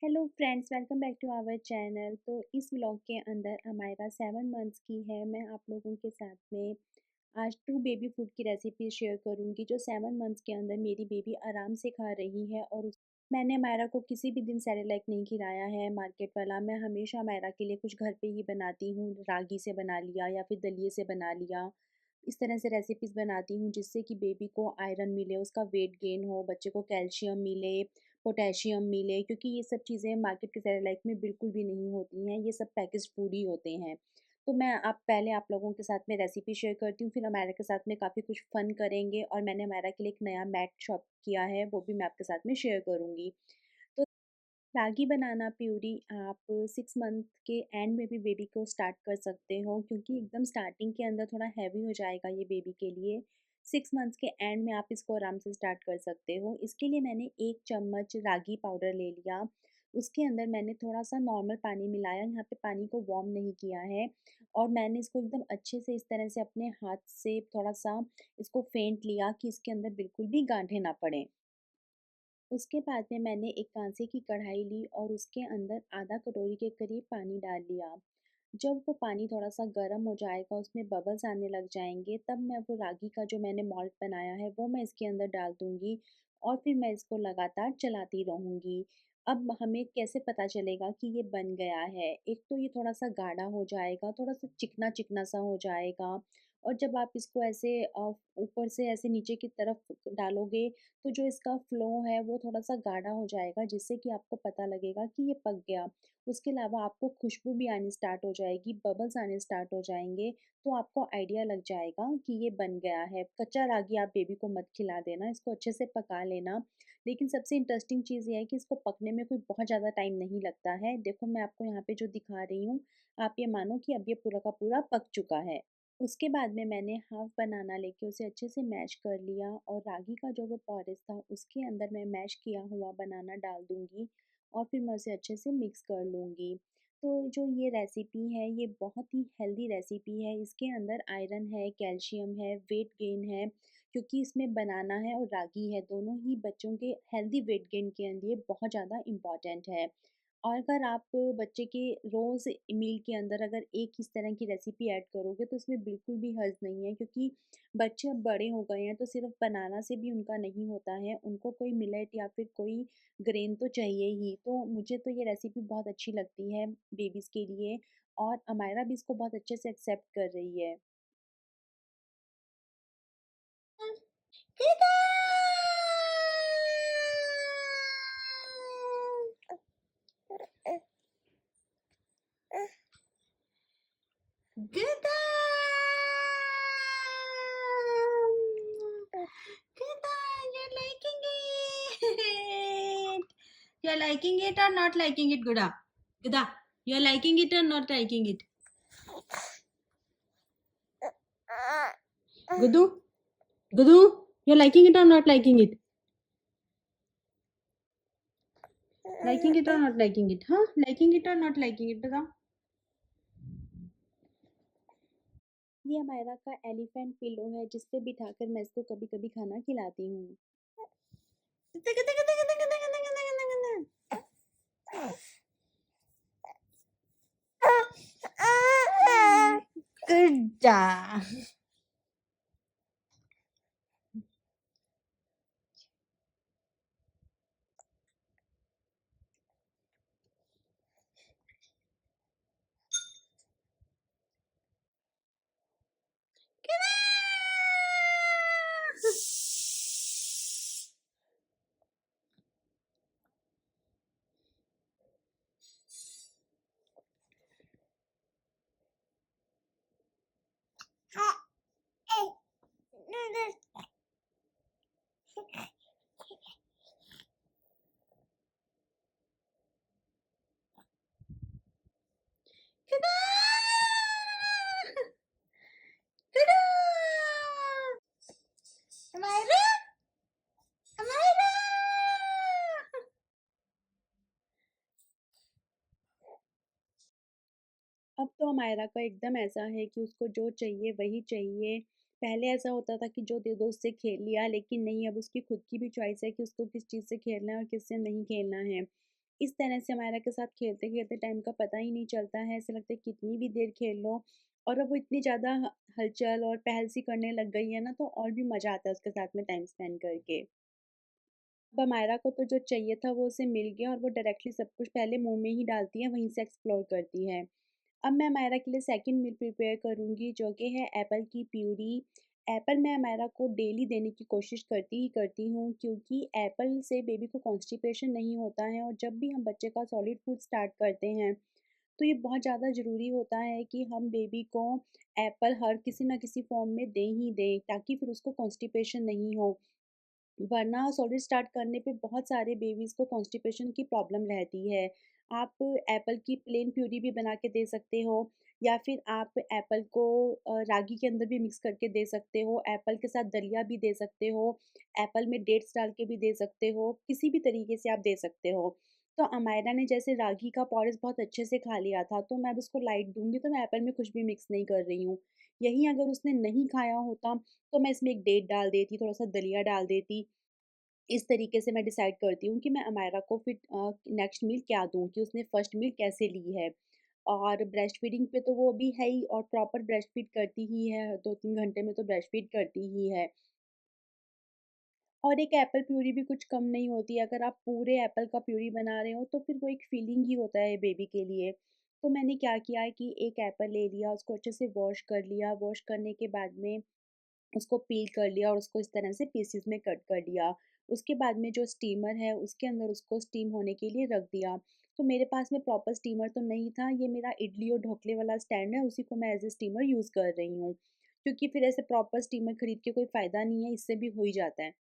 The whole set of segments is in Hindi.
Hello friends, welcome back to our channel. तो इस व्लॉग के अंदर अमायरा 7 मंथ्स की है। मैं आप लोगों के साथ में आज 2 बेबी फूड की रेसिपी शेयर करूंगी जो 7 मंथ्स के अंदर मेरी बेबी आराम से खा रही है। और मैंने अमायरा को किसी भी दिन सेरेलैक नहीं खिलाया है मार्केट वाला। मैं हमेशा अमायरा के लिए कुछ घर पे ही बनाती हूँ। रागी से बना लिया या फिर दलिए से बना लिया। इस तरह से रेसिपीज़ बनाती हूँ जिससे कि बेबी को आयरन मिले, उसका वेट गेन हो, बच्चे को कैल्शियम मिले, पोटेशियम मिले, क्योंकि ये सब चीज़ें मार्केट के सेरेलैक में बिल्कुल भी नहीं होती हैं। ये सब पैकेज्ड फूड ही होते हैं। तो मैं पहले आप लोगों के साथ में रेसिपी शेयर करती हूँ, फिर अमायरा के साथ में काफ़ी कुछ फ़न करेंगे। और मैंने अमायरा के लिए एक नया मैट शॉप किया है, वो भी मैं आपके साथ में शेयर करूँगी। तो रागी बनाना प्यूरी आप 6 मंथ के एंड में भी बेबी को स्टार्ट कर सकते हो, क्योंकि एकदम स्टार्टिंग के अंदर थोड़ा हैवी हो जाएगा ये बेबी के लिए। 6 मंथ्स के एंड में आप इसको आराम से स्टार्ट कर सकते हो। इसके लिए मैंने 1 चम्मच रागी पाउडर ले लिया। उसके अंदर मैंने थोड़ा सा नॉर्मल पानी मिलाया, यहाँ पे पानी को वार्म नहीं किया है। और मैंने इसको एकदम अच्छे से इस तरह से अपने हाथ से थोड़ा सा इसको फेंट लिया कि इसके अंदर बिल्कुल भी गांठें ना पड़े। उसके बाद में मैंने एक कांसे की कढ़ाई ली और उसके अंदर आधा कटोरी के करीब पानी डाल लिया। जब वो पानी थोड़ा सा गर्म हो जाएगा, उसमें बबल्स आने लग जाएंगे, तब मैं वो रागी का जो मैंने मॉल्ट बनाया है वो मैं इसके अंदर डाल दूंगी। और फिर मैं इसको लगातार चलाती रहूंगी। अब हमें कैसे पता चलेगा कि ये बन गया है? एक तो ये थोड़ा सा गाढ़ा हो जाएगा, थोड़ा सा चिकना चिकना सा हो जाएगा। और जब आप इसको ऐसे ऊपर से ऐसे नीचे की तरफ डालोगे, तो जो इसका फ्लो है वो थोड़ा-सा गाढ़ा हो जाएगा, जिससे कि आपको पता लगेगा कि ये पक गया। उसके अलावा आपको खुशबू भी आनी स्टार्ट हो जाएगी, बबल्स आने स्टार्ट हो जाएँगे, तो आपको आइडिया लग जाएगा कि ये बन गया है। कच्चा रागी आप बेबी को मत खिला देना, इसको अच्छे से पका लेना। लेकिन सबसे इंटरेस्टिंग चीज़ ये है कि इसको पकने में कोई बहुत ज़्यादा टाइम नहीं लगता है। देखो, मैं आपको यहाँ पे जो दिखा रही हूँ, आप ये मानो कि अब ये पूरा का पूरा पक चुका है। उसके बाद में मैंने हाफ़ बनाना लेके उसे अच्छे से मैश कर लिया और रागी का जो वो पॉरेज था उसके अंदर मैं मैश किया हुआ बनाना डाल दूँगी। और फिर मैं उसे अच्छे से मिक्स कर लूँगी। तो जो ये रेसिपी है ये बहुत ही हेल्दी रेसिपी है। इसके अंदर आयरन है, कैल्शियम है, वेट गेन है, क्योंकि इसमें बनाना है और रागी है, दोनों ही बच्चों के हेल्दी वेट गेन के लिए बहुत ज़्यादा इम्पॉर्टेंट है। और अगर आप बच्चे के रोज़ मील के अंदर अगर एक इस तरह की रेसिपी ऐड करोगे तो उसमें बिल्कुल भी हर्ज नहीं है, क्योंकि बच्चे अब बड़े हो गए हैं, तो सिर्फ बनाना से भी उनका नहीं होता है, उनको कोई मिलेट या फिर कोई ग्रेन तो चाहिए ही। तो मुझे तो ये रेसिपी बहुत अच्छी लगती है बेबीज़ के लिए। और अमायरा भी इसको बहुत अच्छे से एक्सेप्ट कर रही है। Good. Good. You're liking it. You're liking it or not liking it, Guda? Guda, you're liking it or not liking it? Gudu, Gudu, you're liking it or not liking it? Liking it or not liking it? Huh? Liking it or not liking it? बताओ. ये अमायरा का एलिफेंट पिलो है, जिस पे बिठाकर मैं इसको कभी कभी खाना खिलाती हूँ। Good job. Amira, Amira. अब तो अमायरा का एकदम ऐसा है कि उसको जो चाहिए वही चाहिए। पहले ऐसा होता था कि जो दे दो उससे खेल लिया, लेकिन नहीं, अब उसकी खुद की भी चॉइस है कि उसको किस चीज़ से खेलना है और किससे नहीं खेलना है। इस तरह से अमायरा के साथ खेलते-खेलते टाइम का पता ही नहीं चलता है, ऐसा लगता है कितनी भी देर खेल लो। और अब वो इतनी ज़्यादा हलचल और पहल-सी करने लग गई है ना, तो और भी मज़ा आता है उसके साथ में टाइम स्पेंड करके। अब अमायरा को तो जो चाहिए था वो उसे मिल गया और वो डायरेक्टली सब कुछ पहले मुँह में ही डालती है, वहीं से एक्सप्लोर करती है। अब मैं अमायरा के लिए सेकंड मील प्रिपेयर करूँगी जो कि है एप्पल की प्यूरी। एप्पल मैं अमायरा को डेली देने की कोशिश करती ही करती हूँ, क्योंकि एप्पल से बेबी को कॉन्स्टिपेशन नहीं होता है, और जब भी हम बच्चे का सॉलिड फूड स्टार्ट करते हैं, तो ये बहुत ज़्यादा ज़रूरी होता है कि हम बेबी को एप्पल हर किसी न किसी फ़ॉर्म में दें ही दें, ताकि फिर उसको कॉन्स्टिपेशन नहीं हो। वरना सॉलिड स्टार्ट करने पे बहुत सारे बेबीज़ को कॉन्स्टिपेशन की प्रॉब्लम रहती है। आप एप्पल की प्लेन प्यूरी भी बना के दे सकते हो, या फिर आप एप्पल को रागी के अंदर भी मिक्स करके दे सकते हो, एप्पल के साथ दलिया भी दे सकते हो, एप्पल में डेट्स डाल के भी दे सकते हो, किसी भी तरीके से आप दे सकते हो। तो अमायरा ने जैसे रागी का पॉरेज बहुत अच्छे से खा लिया था, तो मैं अब उसको लाइट दूँगी, तो मैं एप्पल में कुछ भी मिक्स नहीं कर रही हूँ। यहीं अगर उसने नहीं खाया होता, तो मैं इसमें एक डेट डाल देती, थोड़ा-सा दलिया डाल देती। इस तरीके से मैं डिसाइड करती हूँ कि मैं अमायरा को फिर नेक्स्ट मील क्या दूँ, कि उसने फर्स्ट मील कैसे ली है। और ब्रेस्ट फीडिंग पे तो वो अभी है ही, और प्रॉपर ब्रेस्ट फीड करती ही है, 2-3 घंटे में तो ब्रेस्ट फीड करती ही है। और एक एप्पल प्यूरी भी कुछ कम नहीं होती है, अगर आप पूरे एप्पल का प्यूरी बना रहे हो तो फिर वो एक फीलिंग ही होता है बेबी के लिए। तो मैंने क्या किया है कि एक एप्पल ले लिया, उसको अच्छे से वॉश कर लिया, वॉश करने के बाद में उसको पील कर लिया और उसको इस तरह से पीसेस में कट कर लिया। उसके बाद में जो स्टीमर है उसके अंदर उसको स्टीम होने के लिए रख दिया। तो मेरे पास में प्रॉपर स्टीमर तो नहीं था, ये मेरा इडली और ढोकले वाला स्टैंड है, उसी को मैं एज़ अ स्टीमर यूज़ कर रही हूँ। क्योंकि फिर ऐसे प्रॉपर स्टीमर खरीद के कोई फ़ायदा नहीं है, इससे भी हो ही जाता है।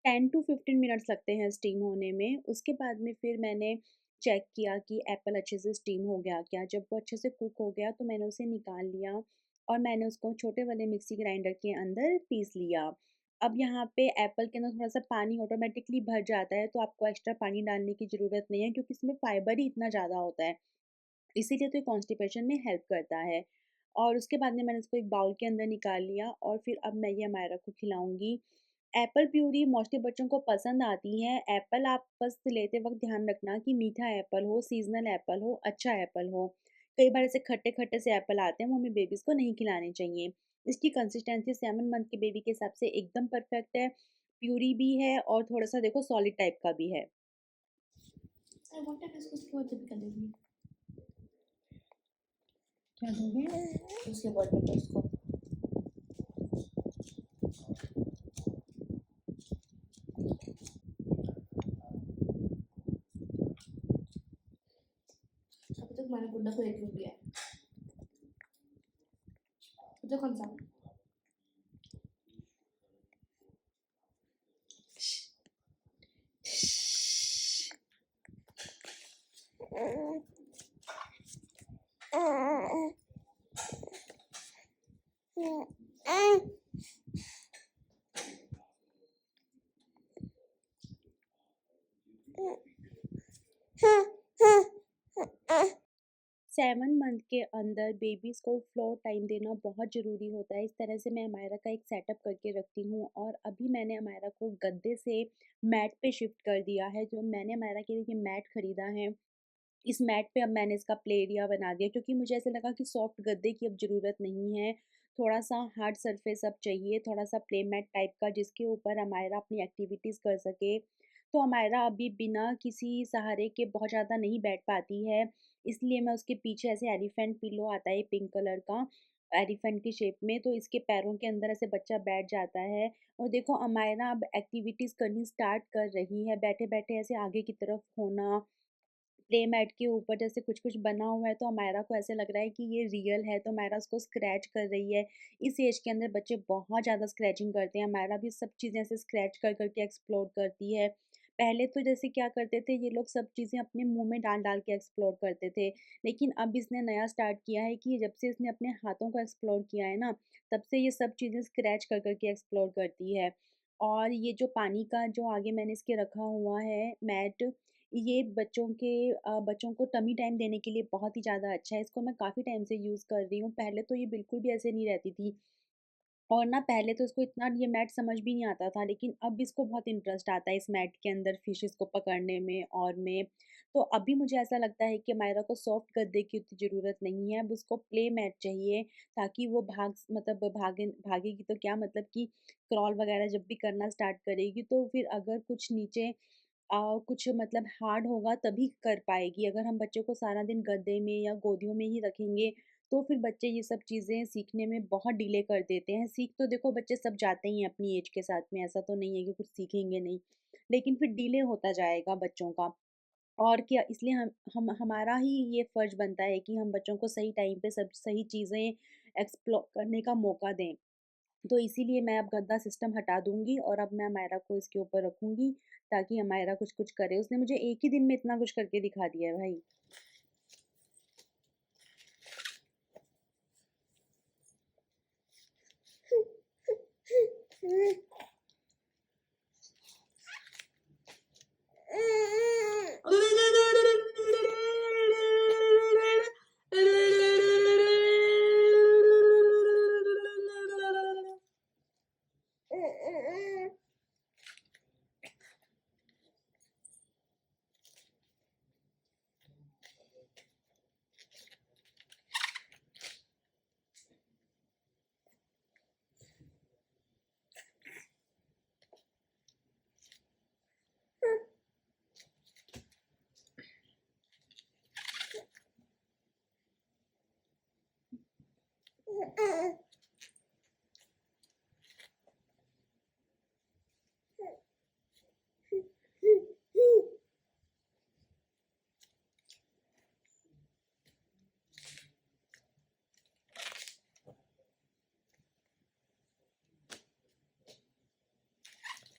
10 टू 15 मिनट्स लगते हैं स्टीम होने में। उसके बाद में फिर मैंने चेक किया कि एप्पल अच्छे से स्टीम हो गया क्या? जब वो अच्छे से कुक हो गया तो मैंने उसे निकाल लिया और मैंने उसको छोटे वाले मिक्सी ग्राइंडर के अंदर पीस लिया। अब यहाँ पे एप्पल के अंदर थोड़ा-सा पानी ऑटोमेटिकली भर जाता है, तो आपको एक्स्ट्रा पानी डालने की ज़रूरत नहीं है, क्योंकि इसमें फाइबर ही इतना ज़्यादा होता है। इसीलिए तो ये कॉन्स्टिपेशन में हेल्प करता है। और उसके बाद में मैंने उसको एक बाउल के अंदर निकाल लिया और फिर अब मैं ये अमायरा को खिलाऊँगी। एप्पल प्यूरी मोस्टली बच्चों को पसंद आती है। एप्पल आप बस लेते वक़्त ध्यान रखना कि मीठा एप्पल हो, सीज़नल एप्पल हो, अच्छा एप्पल हो। कई बार ऐसे खट्टे-खट्टे से एप्पल आते हैं, वो हमें बेबीज़ को नहीं खिलाने चाहिए। इसकी कंसिस्टेंसी 7 मंथ के बेबी के हिसाब से एकदम परफेक्ट है। प्यूरी भी है और थोड़ा-सा देखो सॉलिड टाइप का भी है। आई वांटेड इसको उसके बाद जब कर देंगे। क्या दोगे उसके बर्थडे पे उसको? अभी तक मैंने गुड्डा को एक रूप दिया है। तो कौन सा? हाँ। 7 मंथ के अंदर बेबीज़ को फ्लोर टाइम देना बहुत ज़रूरी होता है। इस तरह से मैं अमायरा का एक सेटअप करके रखती हूँ, और अभी मैंने अमायरा को गद्दे से मैट पे शिफ्ट कर दिया है। जो मैंने अमायरा के लिए ये मैट खरीदा है, इस मैट पे अब मैंने इसका प्ले एरिया बना दिया, क्योंकि मुझे ऐसा लगा कि सॉफ्ट गद्दे की अब ज़रूरत नहीं है। थोड़ा-सा हार्ड सरफेस अब चाहिए, थोड़ा-सा प्ले मैट टाइप का, जिसके ऊपर अमायरा अपनी एक्टिविटीज़ कर सके। तो अमायरा अभी बिना किसी सहारे के बहुत ज़्यादा नहीं बैठ पाती है, इसलिए मैं उसके पीछे ऐसे एलिफेंट पिल्लो आता है पिंक कलर का, एलिफेंट की शेप में, तो इसके पैरों के अंदर ऐसे बच्चा बैठ जाता है। और देखो अमायरा अब एक्टिविटीज़ करनी स्टार्ट कर रही है, बैठे-बैठे ऐसे आगे की तरफ होना, प्ले मैट के ऊपर जैसे कुछ-कुछ बना हुआ है, तो अमायरा को ऐसे लग रहा है कि ये रियल है, तो अमायरा उसको स्क्रैच कर रही है। इस एज के अंदर बच्चे बहुत ज़्यादा स्क्रैचिंग करते हैं, अमायरा भी सब चीज़ें ऐसे स्क्रैच कर के एक्सप्लोर करती है। पहले तो जैसे क्या करते थे ये लोग, सब चीज़ें अपने मुँह में डाल-डाल के एक्सप्लोर करते थे, लेकिन अब इसने नया स्टार्ट किया है कि जब से इसने अपने हाथों को एक्सप्लोर किया है ना, तब से ये सब चीज़ें स्क्रैच कर के एक्सप्लोर करती है। और ये जो पानी का जो आगे मैंने इसके रखा हुआ है मैट, ये बच्चों को टमी टाइम देने के लिए बहुत ही ज़्यादा अच्छा है। इसको मैं काफ़ी टाइम से यूज़ कर रही हूँ। पहले तो ये बिल्कुल भी ऐसे नहीं रहती थी। और ना पहले तो इसको इतना ये मैट समझ भी नहीं आता था, लेकिन अब इसको बहुत इंटरेस्ट आता है इस मैट के अंदर फिशेस को पकड़ने में और में। तो अभी मुझे ऐसा लगता है कि मायरा को सॉफ्ट गद्दे की उतनी ज़रूरत नहीं है, अब उसको प्ले मैट चाहिए, ताकि वो मतलब भागेगी तो क्या, मतलब कि क्रॉल वगैरह जब भी करना स्टार्ट करेगी तो फिर अगर कुछ नीचे कुछ मतलब हार्ड होगा तभी कर पाएगी। अगर हम बच्चे को सारा दिन गद्दे में या गोदियों में ही रखेंगे, तो फिर बच्चे ये सब चीज़ें सीखने में बहुत डिले कर देते हैं। सीख तो देखो बच्चे सब जाते ही हैं अपनी एज के साथ में, ऐसा तो नहीं है कि कुछ सीखेंगे नहीं, लेकिन फिर डिले होता जाएगा बच्चों का। और क्या, इसलिए हम हमारा ही ये फ़र्ज़ बनता है कि हम बच्चों को सही टाइम पे सब सही चीज़ें एक्सप्लोर करने का मौका दें। तो इसीलिए मैं अब गद्दा सिस्टम हटा दूँगी और अब मैं अमायरा को इसके ऊपर रखूँगी, ताकि अमायरा कुछ-कुछ करे। उसने मुझे एक ही दिन में इतना कुछ करके दिखा दिया है भाई।